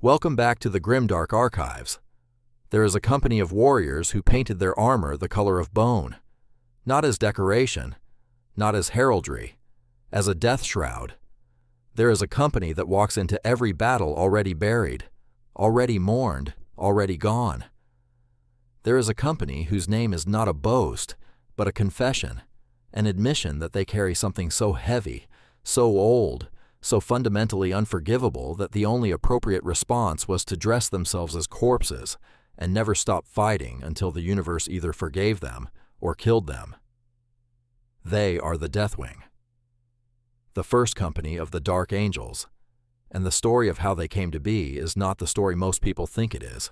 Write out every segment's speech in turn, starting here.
Welcome back to the Grimdark Archives. There is a company of warriors who painted their armor the color of bone, not as decoration, not as heraldry, as a death shroud. There is a company that walks into every battle already buried, already mourned, already gone. There is a company whose name is not a boast, but a confession, an admission that they carry something so heavy, so old, so fundamentally unforgivable that the only appropriate response was to dress themselves as corpses and never stop fighting until the universe either forgave them or killed them. They are the Deathwing, the first company of the Dark Angels, and the story of how they came to be is not the story most people think it is,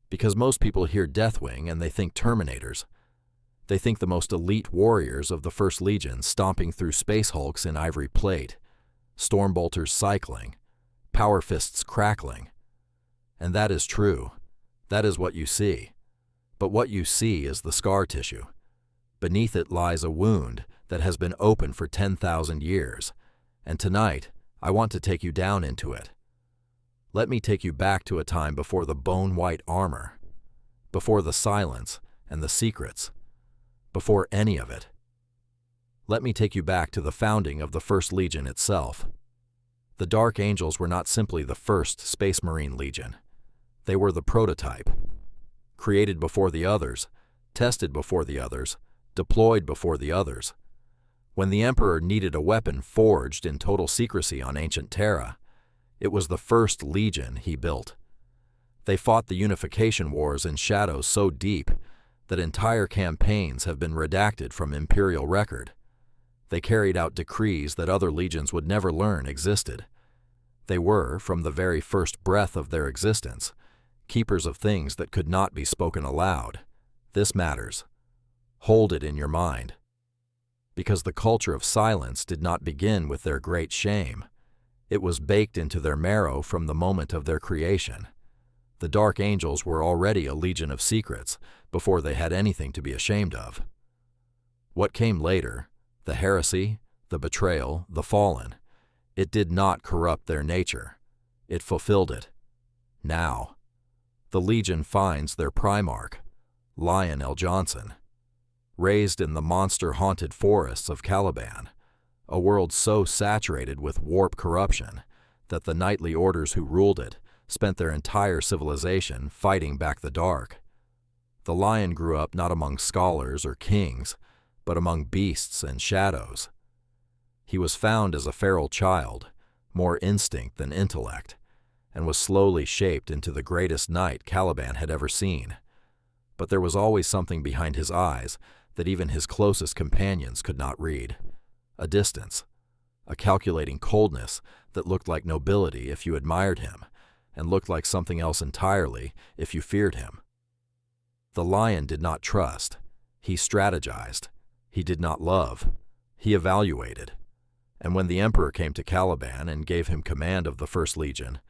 because most people hear Deathwing and they think Terminators. They think the most elite warriors of the First Legion stomping through space hulks in ivory plate, stormbolters cycling, power fists crackling. And that is true. That is what you see. But what you see is the scar tissue. Beneath it lies a wound that has been open for 10,000 years. And tonight, I want to take you down into it. Let me take you back to a time before the bone-white armor, before the silence and the secrets, before any of it. Let me take you back to the founding of the First Legion itself. The Dark Angels were not simply the first Space Marine Legion. They were the prototype. Created before the others, tested before the others, deployed before the others. When the Emperor needed a weapon forged in total secrecy on ancient Terra, it was the first Legion he built. They fought the Unification Wars in shadows so deep that entire campaigns have been redacted from Imperial record. They carried out decrees that other legions would never learn existed. They were, from the very first breath of their existence, keepers of things that could not be spoken aloud. This matters. Hold it in your mind. Because the culture of silence did not begin with their great shame. It was baked into their marrow from the moment of their creation. The Dark Angels were already a legion of secrets before they had anything to be ashamed of. What came later, the heresy, the betrayal, the fallen, it did not corrupt their nature. It fulfilled it. Now, the Legion finds their Primarch, Lionel Johnson, raised in the monster-haunted forests of Caliban, a world so saturated with warp corruption that the knightly orders who ruled it spent their entire civilization fighting back the dark. The Lion grew up not among scholars or kings, but among beasts and shadows. He was found as a feral child, more instinct than intellect, and was slowly shaped into the greatest knight Caliban had ever seen. But there was always something behind his eyes that even his closest companions could not read. A distance, a calculating coldness that looked like nobility if you admired him, and looked like something else entirely if you feared him. The Lion did not trust. He strategized. He did not love. He evaluated. And when the Emperor came to Caliban and gave him command of the First Legion,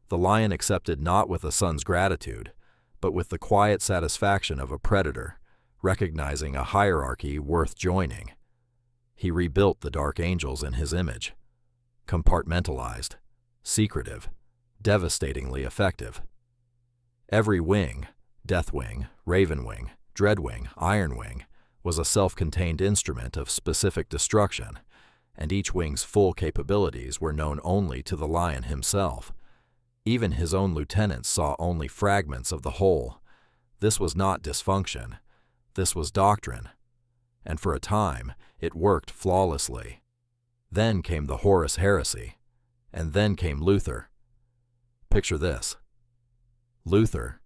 the Lion accepted not with a son's gratitude, but with the quiet satisfaction of a predator, recognizing a hierarchy worth joining. He rebuilt the Dark Angels in his image. Compartmentalized, secretive, devastatingly effective. Every wing, Deathwing, Ravenwing, Dreadwing, Ironwing, was a self-contained instrument of specific destruction, and each wing's full capabilities were known only to the Lion himself. Even his own lieutenants saw only fragments of the whole. This was not dysfunction. This was doctrine. And for a time, it worked flawlessly. Then came the Horus Heresy, and then came Luther. Picture this. Luther,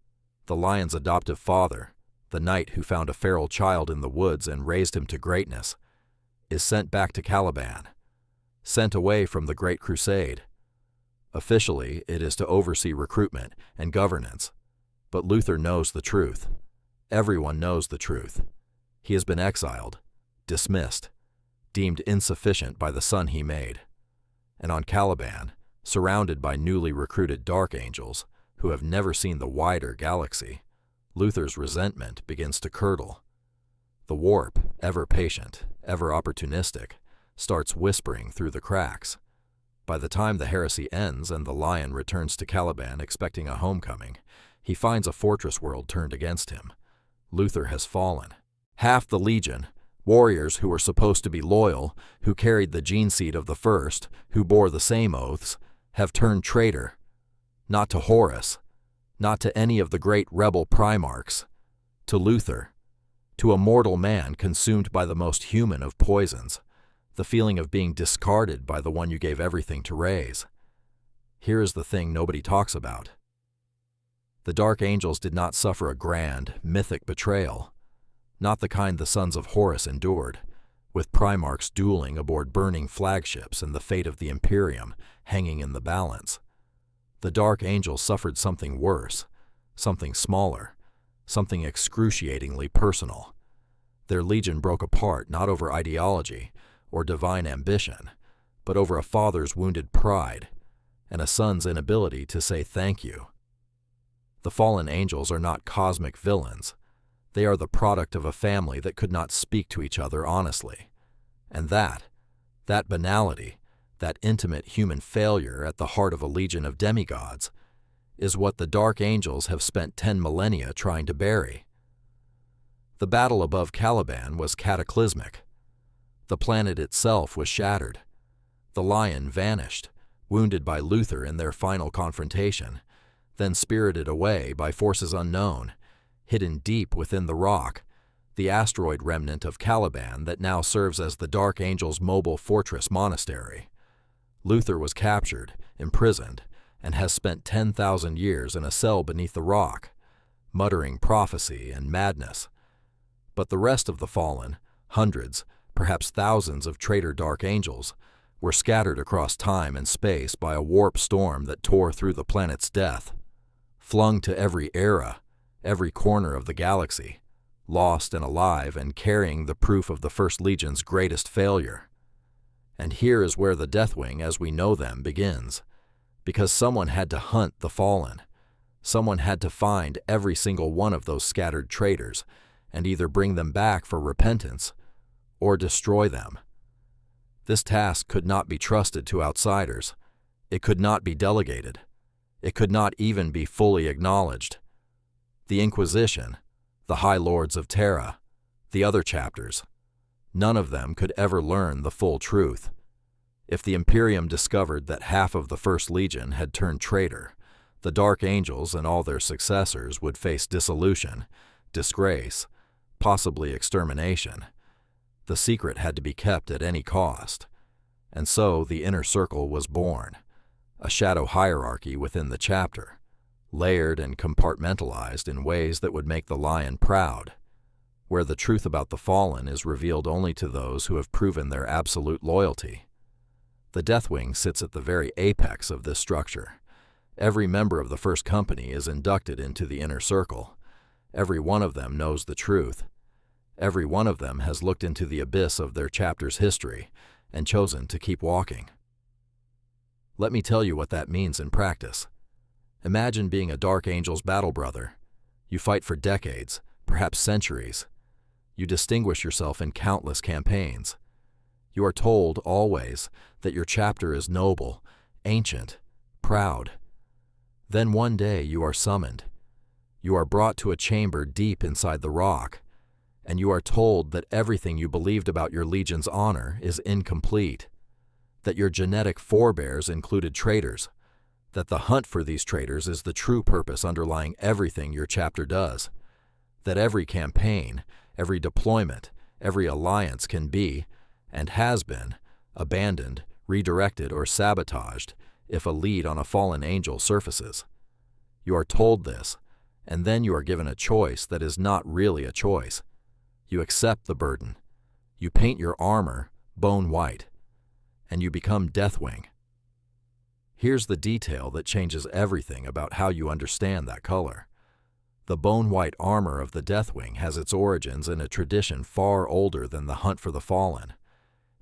the Lion's adoptive father, the knight who found a feral child in the woods and raised him to greatness, is sent back to Caliban, sent away from the Great Crusade. Officially, it is to oversee recruitment and governance, but Luther knows the truth. Everyone knows the truth. He has been exiled, dismissed, deemed insufficient by the son he made. And on Caliban, surrounded by newly recruited Dark Angels who have never seen the wider galaxy, Luther's resentment begins to curdle. The warp, ever patient, ever opportunistic, starts whispering through the cracks. By the time the heresy ends and the Lion returns to Caliban expecting a homecoming, he finds a fortress world turned against him. Luther has fallen. Half the Legion, warriors who were supposed to be loyal, who carried the gene seed of the first, who bore the same oaths, have turned traitor. Not to Horus, not to any of the great rebel Primarchs, to Luther, to a mortal man consumed by the most human of poisons, the feeling of being discarded by the one you gave everything to raise. Here is the thing nobody talks about. The Dark Angels did not suffer a grand, mythic betrayal, not the kind the sons of Horus endured, with Primarchs dueling aboard burning flagships and the fate of the Imperium hanging in the balance. The Dark Angels suffered something worse, something smaller, something excruciatingly personal. Their legion broke apart not over ideology or divine ambition, but over a father's wounded pride and a son's inability to say thank you. The fallen angels are not cosmic villains. They are the product of a family that could not speak to each other honestly. And that banality, that intimate human failure at the heart of a legion of demigods, is what the Dark Angels have spent 10 millennia trying to bury. The battle above Caliban was cataclysmic. The planet itself was shattered. The Lion vanished, wounded by Luther in their final confrontation, then spirited away by forces unknown, hidden deep within the rock, the asteroid remnant of Caliban that now serves as the Dark Angels' mobile fortress monastery. Luther was captured, imprisoned, and has spent 10,000 years in a cell beneath the rock, muttering prophecy and madness. But the rest of the fallen, hundreds, perhaps thousands of traitor Dark Angels, were scattered across time and space by a warp storm that tore through the planet's death, flung to every era, every corner of the galaxy, lost and alive and carrying the proof of the First Legion's greatest failure. And here is where the Deathwing as we know them begins, because someone had to hunt the fallen. Someone had to find every single one of those scattered traitors and either bring them back for repentance or destroy them. This task could not be trusted to outsiders. It could not be delegated. It could not even be fully acknowledged. The Inquisition, the High Lords of Terra, the other chapters, none of them could ever learn the full truth. If the Imperium discovered that half of the First Legion had turned traitor, the Dark Angels and all their successors would face dissolution, disgrace, possibly extermination. The secret had to be kept at any cost. And so the Inner Circle was born, a shadow hierarchy within the chapter, layered and compartmentalized in ways that would make the Lion proud, where the truth about the fallen is revealed only to those who have proven their absolute loyalty. The Deathwing sits at the very apex of this structure. Every member of the first company is inducted into the Inner Circle. Every one of them knows the truth. Every one of them has looked into the abyss of their chapter's history and chosen to keep walking. Let me tell you what that means in practice. Imagine being a Dark Angel's battle brother. You fight for decades, perhaps centuries. You distinguish yourself in countless campaigns. You are told, always, that your chapter is noble, ancient, proud. Then one day you are summoned. You are brought to a chamber deep inside the rock, and you are told that everything you believed about your legion's honor is incomplete, that your genetic forebears included traitors, that the hunt for these traitors is the true purpose underlying everything your chapter does, that every campaign, every deployment, every alliance can be, and has been, abandoned, redirected, or sabotaged if a lead on a fallen angel surfaces. You are told this, and then you are given a choice that is not really a choice. You accept the burden. You paint your armor bone white, and you become Deathwing. Here's the detail that changes everything about how you understand that color. The bone-white armor of the Deathwing has its origins in a tradition far older than the hunt for the fallen.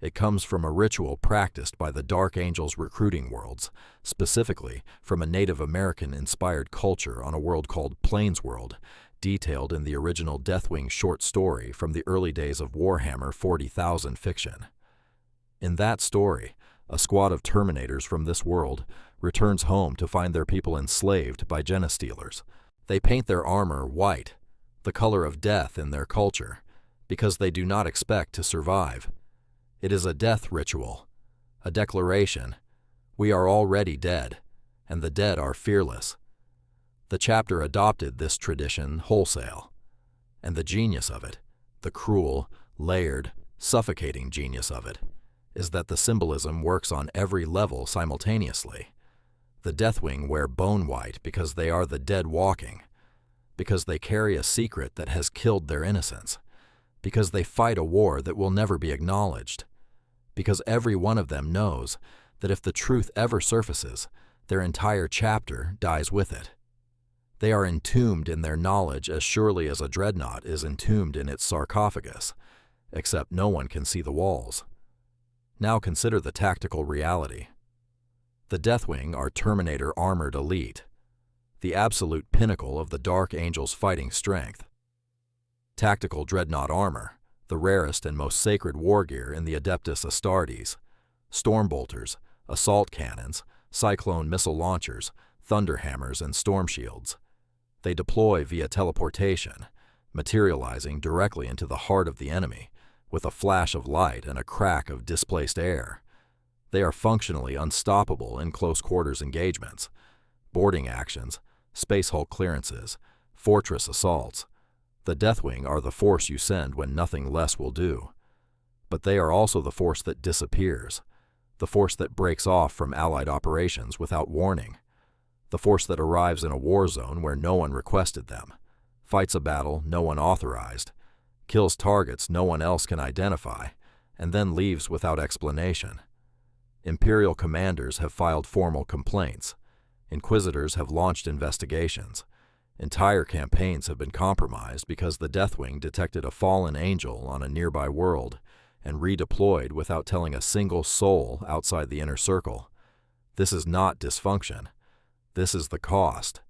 It comes from a ritual practiced by the Dark Angels recruiting worlds, specifically from a Native American-inspired culture on a world called Plains World, detailed in the original Deathwing short story from the early days of Warhammer 40,000 fiction. In that story, A squad of Terminators from this world returns home to find their people enslaved by genestealers. They paint their armor white, the color of death in their culture, because they do not expect to survive. It is a death ritual, a declaration. We are already dead, and the dead are fearless. The chapter adopted this tradition wholesale, and the genius of it, the cruel, layered, suffocating genius of it, is that the symbolism works on every level simultaneously. The Deathwing wear bone white because they are the dead walking, because they carry a secret that has killed their innocence, because they fight a war that will never be acknowledged, because every one of them knows that if the truth ever surfaces, their entire chapter dies with it. They are entombed in their knowledge as surely as a dreadnought is entombed in its sarcophagus, except no one can see the walls. Now consider the tactical reality. The Deathwing are Terminator armored elite, the absolute pinnacle of the Dark Angel's fighting strength. Tactical dreadnought armor, the rarest and most sacred war gear in the Adeptus Astartes, stormbolters, assault cannons, cyclone missile launchers, thunderhammers, and storm shields. They deploy via teleportation, materializing directly into the heart of the enemy, with a flash of light and a crack of displaced air. They are functionally unstoppable in close-quarters engagements, boarding actions, space hull clearances, fortress assaults. The Deathwing are the force you send when nothing less will do. But they are also the force that disappears, the force that breaks off from Allied operations without warning, the force that arrives in a war zone where no one requested them, fights a battle no one authorized, kills targets no one else can identify, and then leaves without explanation. Imperial commanders have filed formal complaints. Inquisitors have launched investigations. Entire campaigns have been compromised because the Deathwing detected a fallen angel on a nearby world and redeployed without telling a single soul outside the inner circle. This is not dysfunction. This is the cost.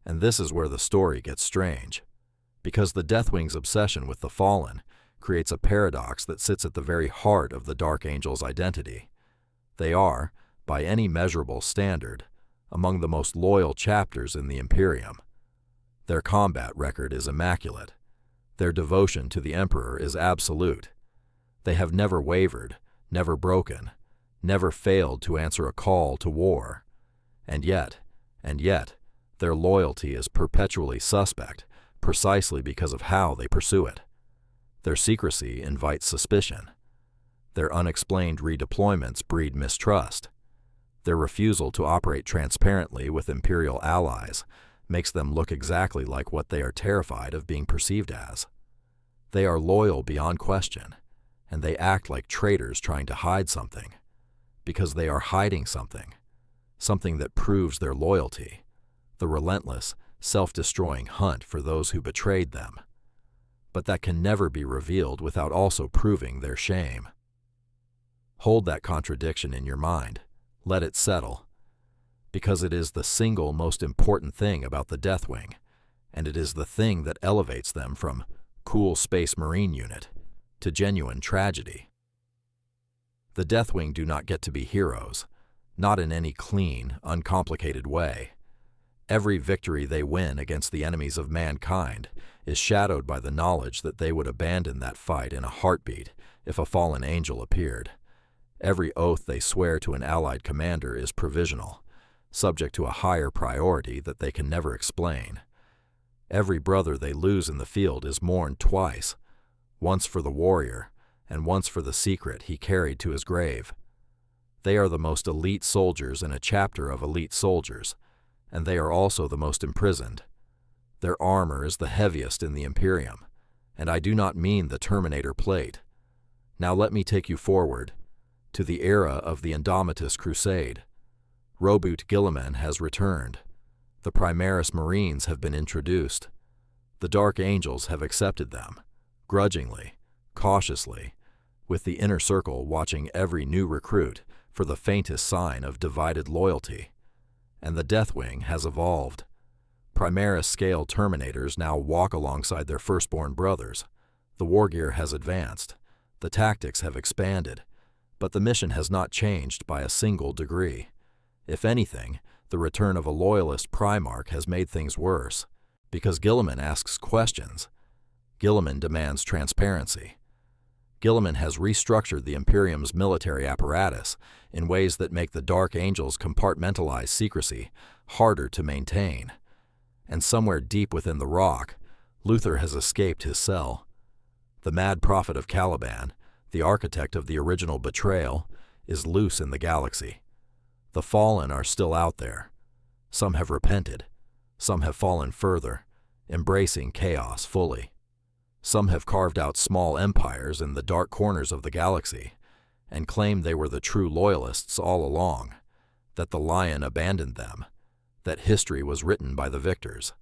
And this is where the story gets strange, because the Deathwing's obsession with the fallen creates a paradox that sits at the very heart of the Dark Angel's identity. They are, by any measurable standard, among the most loyal chapters in the Imperium. Their combat record is immaculate. Their devotion to the Emperor is absolute. They have never wavered, never broken, never failed to answer a call to war. And yet, their loyalty is perpetually suspect, precisely because of how they pursue it. Their secrecy invites suspicion. Their unexplained redeployments breed mistrust. Their refusal to operate transparently with Imperial allies makes them look exactly like what they are terrified of being perceived as. They are loyal beyond question, and they act like traitors trying to hide something, because they are hiding something that proves their loyalty, the relentless, self-destroying hunt for those who betrayed them. But that can never be revealed without also proving their shame. Hold that contradiction in your mind. Let it settle. Because it is the single most important thing about the Deathwing, and it is the thing that elevates them from cool Space Marine unit to genuine tragedy. The Deathwing do not get to be heroes, not in any clean, uncomplicated way. Every victory they win against the enemies of mankind is shadowed by the knowledge that they would abandon that fight in a heartbeat if a fallen angel appeared. Every oath they swear to an allied commander is provisional, subject to a higher priority that they can never explain. Every brother they lose in the field is mourned twice, once for the warrior and once for the secret he carried to his grave. They are the most elite soldiers in a chapter of elite soldiers, and they are also the most imprisoned. Their armor is the heaviest in the Imperium, and I do not mean the Terminator plate. Now let me take you forward to the era of the Indomitus Crusade. Roboute Guilliman has returned. The Primaris Marines have been introduced. The Dark Angels have accepted them, grudgingly, cautiously, with the inner circle watching every new recruit for the faintest sign of divided loyalty. And the Deathwing has evolved. Primaris-scale Terminators now walk alongside their firstborn brothers. The war gear has advanced. The tactics have expanded. But the mission has not changed by a single degree. If anything, the return of a loyalist Primarch has made things worse, because Guilliman asks questions. Guilliman demands transparency. Guilliman has restructured the Imperium's military apparatus in ways that make the Dark Angels' compartmentalized secrecy harder to maintain. And somewhere deep within the rock, Luther has escaped his cell. The mad prophet of Caliban, the architect of the original betrayal, is loose in the galaxy. The fallen are still out there. Some have repented. Some have fallen further, embracing chaos fully. Some have carved out small empires in the dark corners of the galaxy and claimed they were the true loyalists all along, that the lion abandoned them, that history was written by the victors.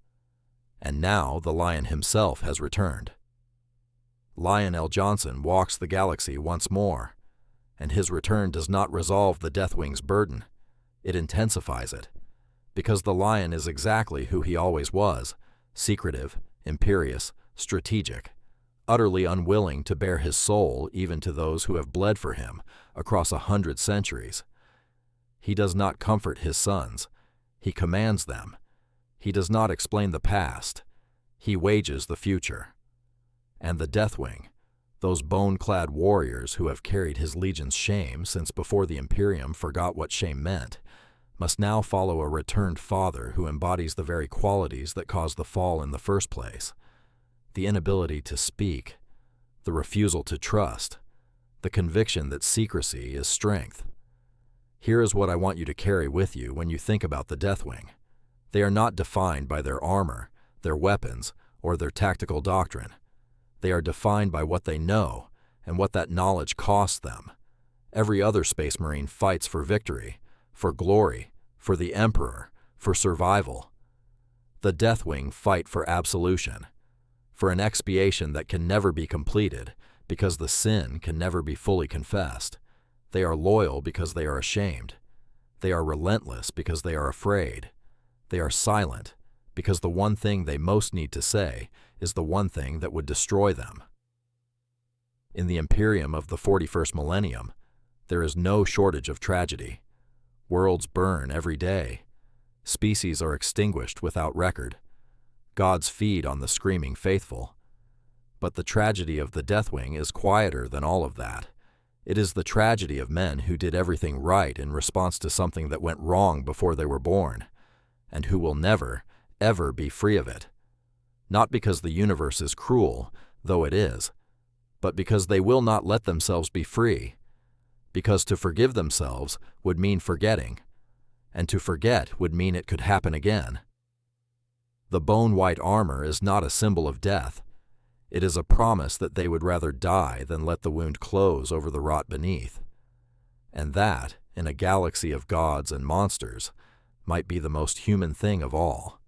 And now the lion himself has returned. Lionel Johnson walks the galaxy once more, and his return does not resolve the Deathwing's burden. It intensifies it, because the lion is exactly who he always was, secretive, imperious, strategic, utterly unwilling to bare his soul even to those who have bled for him across 100 centuries. He does not comfort his sons. He commands them. He does not explain the past. He wages the future. And the Deathwing, those bone-clad warriors who have carried his legion's shame since before the Imperium forgot what shame meant, must now follow a returned father who embodies the very qualities that caused the fall in the first place. The inability to speak, the refusal to trust, the conviction that secrecy is strength. Here is what I want you to carry with you when you think about the Deathwing. They are not defined by their armor, their weapons, or their tactical doctrine. They are defined by what they know and what that knowledge costs them. Every other Space Marine fights for victory, for glory, for the Emperor, for survival. The Deathwing fight for absolution, for an expiation that can never be completed because the sin can never be fully confessed. They are loyal because they are ashamed. They are relentless because they are afraid. They are silent because the one thing they most need to say is the one thing that would destroy them. In the Imperium of the 41st millennium, there is no shortage of tragedy. Worlds burn every day. Species are extinguished without record. Gods feed on the screaming faithful. But the tragedy of the Deathwing is quieter than all of that. It is the tragedy of men who did everything right in response to something that went wrong before they were born, and who will never, ever be free of it. Not because the universe is cruel, though it is, but because they will not let themselves be free. Because to forgive themselves would mean forgetting, and to forget would mean it could happen again. The bone-white armor is not a symbol of death. It is a promise that they would rather die than let the wound close over the rot beneath. And that, in a galaxy of gods and monsters, might be the most human thing of all.